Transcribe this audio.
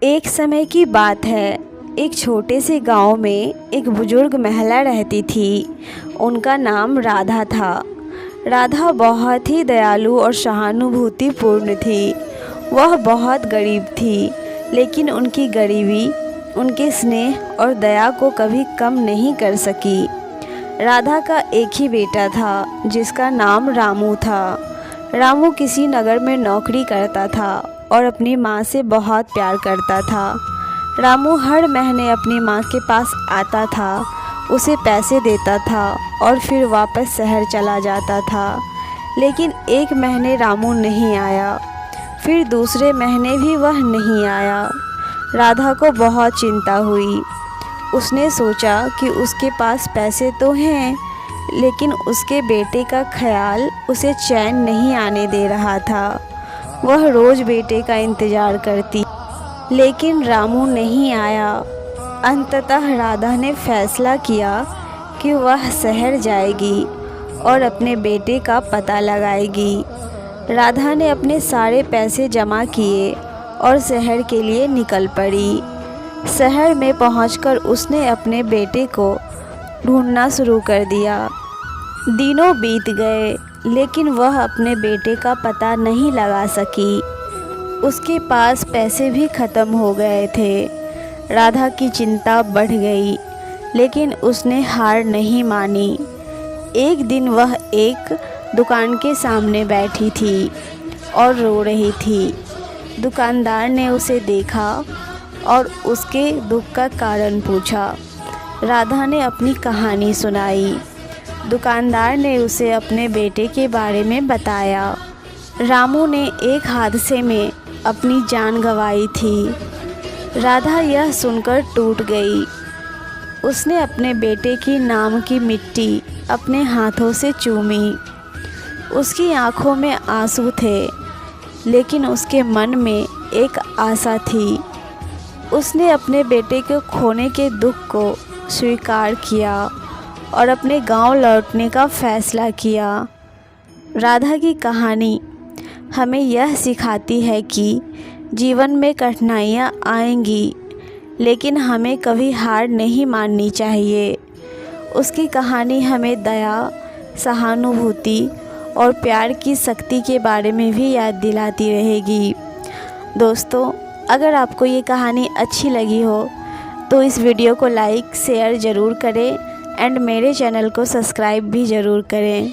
एक समय की बात है। एक छोटे से गांव में एक बुजुर्ग महिला रहती थी। उनका नाम राधा था। राधा बहुत ही दयालु और सहानुभूतिपूर्ण थी। वह बहुत गरीब थी, लेकिन उनकी गरीबी उनके स्नेह और दया को कभी कम नहीं कर सकी। राधा का एक ही बेटा था, जिसका नाम रामू था। रामू किसी नगर में नौकरी करता था और अपनी माँ से बहुत प्यार करता था। रामू हर महीने अपनी माँ के पास आता था, उसे पैसे देता था और फिर वापस शहर चला जाता था। लेकिन एक महीने रामू नहीं आया, फिर दूसरे महीने भी वह नहीं आया। राधा को बहुत चिंता हुई। उसने सोचा कि उसके पास पैसे तो हैं, लेकिन उसके बेटे का ख्याल उसे चैन नहीं आने दे रहा था। वह रोज़ बेटे का इंतज़ार करती, लेकिन रामू नहीं आया। अंततः राधा ने फैसला किया कि वह शहर जाएगी और अपने बेटे का पता लगाएगी। राधा ने अपने सारे पैसे जमा किए और शहर के लिए निकल पड़ी। शहर में पहुंचकर उसने अपने बेटे को ढूंढना शुरू कर दिया। दिनों बीत गए, लेकिन वह अपने बेटे का पता नहीं लगा सकी। उसके पास पैसे भी ख़त्म हो गए थे। राधा की चिंता बढ़ गई, लेकिन उसने हार नहीं मानी। एक दिन वह एक दुकान के सामने बैठी थी और रो रही थी। दुकानदार ने उसे देखा और उसके दुख का कारण पूछा। राधा ने अपनी कहानी सुनाई। दुकानदार ने उसे अपने बेटे के बारे में बताया। रामू ने एक हादसे में अपनी जान गंवाई थी। राधा यह सुनकर टूट गई। उसने अपने बेटे की नाम की मिट्टी अपने हाथों से चूमी। उसकी आंखों में आंसू थे, लेकिन उसके मन में एक आशा थी। उसने अपने बेटे को खोने के दुख को स्वीकार किया और अपने गांव लौटने का फ़ैसला किया। राधा की कहानी हमें यह सिखाती है कि जीवन में कठिनाइयाँ आएंगी, लेकिन हमें कभी हार नहीं माननी चाहिए। उसकी कहानी हमें दया, सहानुभूति और प्यार की शक्ति के बारे में भी याद दिलाती रहेगी। दोस्तों, अगर आपको ये कहानी अच्छी लगी हो तो इस वीडियो को लाइक शेयर ज़रूर करें एंड मेरे चैनल को सब्सक्राइब भी ज़रूर करें।